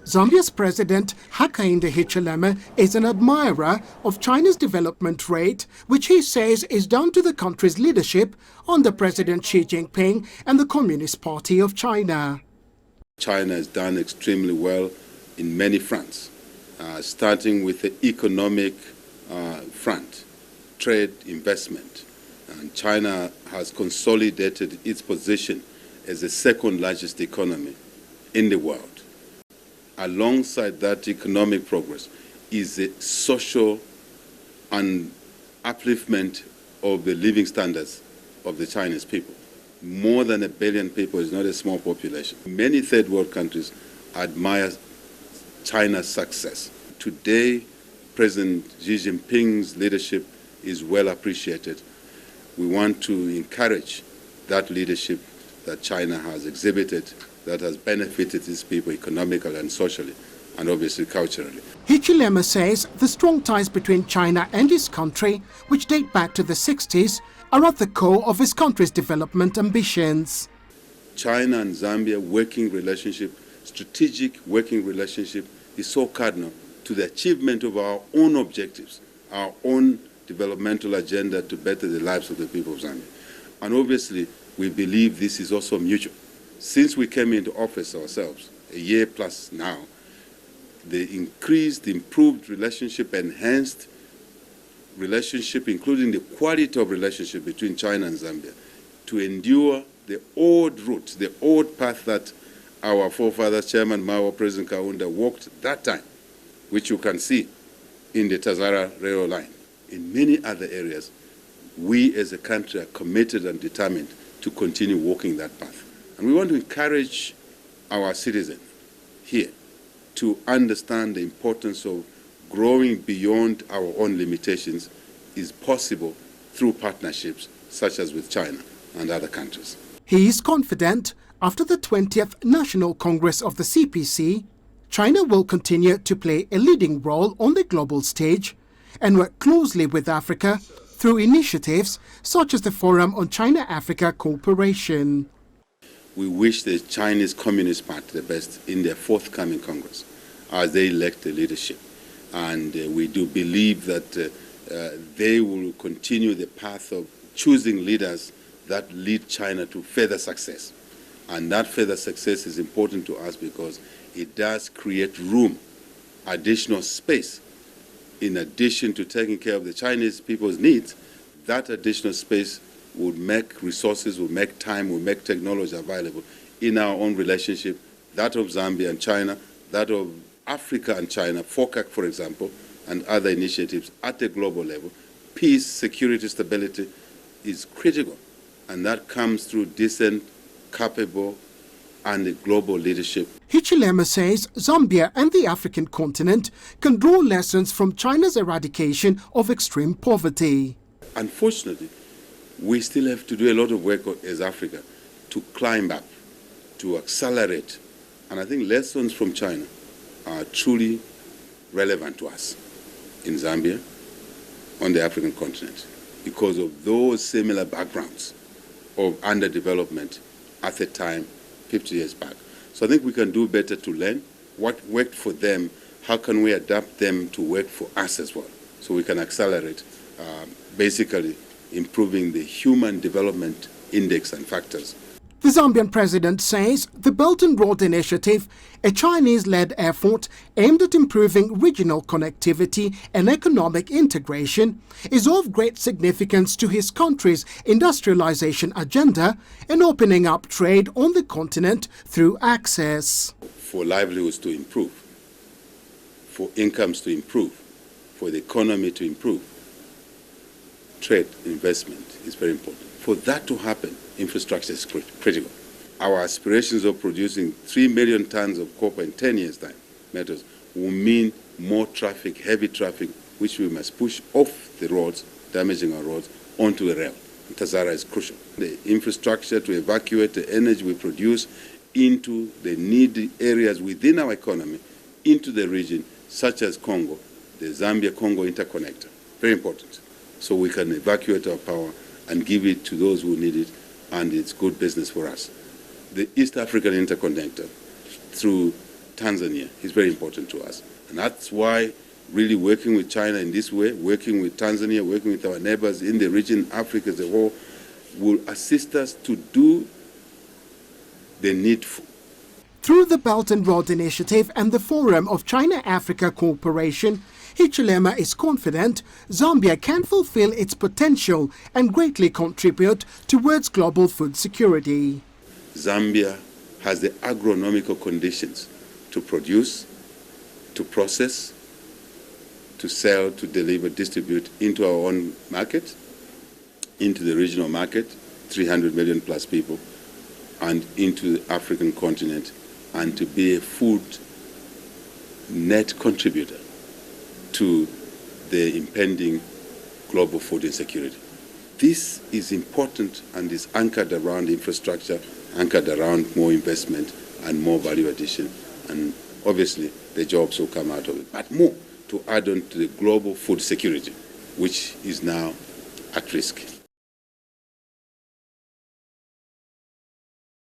Zambia's President Hakainde Hichilema is an admirer of China's development rate, which he says is down to the country's leadership under President Xi Jinping and the Communist Party of China. China has done extremely well in many fronts, starting with the economic front, trade, investment. And China has consolidated its position as the second largest economy in the world. Alongside that economic progress is the social and upliftment of the living standards of the Chinese people. More than 1 billion people is not a small population. Many third world countries admire China's success. Today, President Xi Jinping's leadership is well appreciated. We want to encourage that leadership that China has exhibited, that has benefited its people economically and socially, and obviously culturally. Hichilema says the strong ties between China and his country, which date back to the 60s, are at the core of his country's development ambitions. China and Zambia working relationship, strategic working relationship, is so cardinal to the achievement of our own objectives, our own developmental agenda to better the lives of the people of Zambia. And obviously, we believe this is also mutual. Since we came into office ourselves, a year plus now, the increased, improved relationship, enhanced relationship, including the quality of relationship between China and Zambia, to endure the old route, the old path that our forefathers, Chairman Mao, President Kaunda, walked that time, which you can see in the Tazara railway line. In many other areas, we as a country are committed and determined to continue walking that path. And we want to encourage our citizens here to understand the importance of growing beyond our own limitations is possible through partnerships such as with China and other countries. He is confident after the 20th National Congress of the CPC, China will continue to play a leading role on the global stage and work closely with Africa through initiatives such as the Forum on China-Africa Cooperation. We wish the Chinese Communist Party the best in their forthcoming Congress as they elect the leadership. And we do believe that they will continue the path of choosing leaders that lead China to further success. And that further success is important to us because it does create room, additional space. In addition to taking care of the Chinese people's needs, that additional space would make resources, would make time, would make technology available in our own relationship, that of Zambia and China, that of Africa and China, FOCAC, for example, and other initiatives at the global level. Peace, security, stability is critical, and that comes through decent, capable, and global leadership. Hichilema says Zambia and the African continent can draw lessons from China's eradication of extreme poverty. Unfortunately, we still have to do a lot of work as Africa to climb up, to accelerate. And I think lessons from China are truly relevant to us in Zambia, on the African continent, because of those similar backgrounds of underdevelopment at the time, 50 years back. So I think we can do better to learn what worked for them, how can we adapt them to work for us as well, so we can accelerate, basically improving the Human Development Index and factors. The Zambian president says the Belt and Road Initiative, a Chinese-led effort aimed at improving regional connectivity and economic integration, is of great significance to his country's industrialization agenda and opening up trade on the continent through access. For livelihoods to improve, for incomes to improve, for the economy to improve, trade, investment is very important. For that to happen, infrastructure is critical. Our aspirations of producing 3 million tons of copper in 10 years' time, metals, will mean more traffic, heavy traffic, which we must push off the roads, damaging our roads, onto the rail. And Tazara is crucial. The infrastructure to evacuate the energy we produce into the needy areas within our economy, into the region, such as Congo, the Zambia-Congo interconnector. Very important. So we can evacuate our power and give it to those who need it, and it's good business for us. The East African interconnector through Tanzania is very important to us. And that's why really working with China in this way, working with Tanzania, working with our neighbors in the region, Africa as a whole, will assist us to do the needful. Through the Belt and Road Initiative and the Forum of China-Africa Cooperation, Hichilema is confident Zambia can fulfill its potential and greatly contribute towards global food security. Zambia has the agronomical conditions to produce, to process, to sell, to deliver, distribute into our own market, into the regional market, 300 million plus people, and into the African continent, and to be a food net contributor to the impending global food insecurity. This is important and is anchored around infrastructure, anchored around more investment and more value addition, and obviously the jobs will come out of it. But more to add on to the global food security, which is now at risk.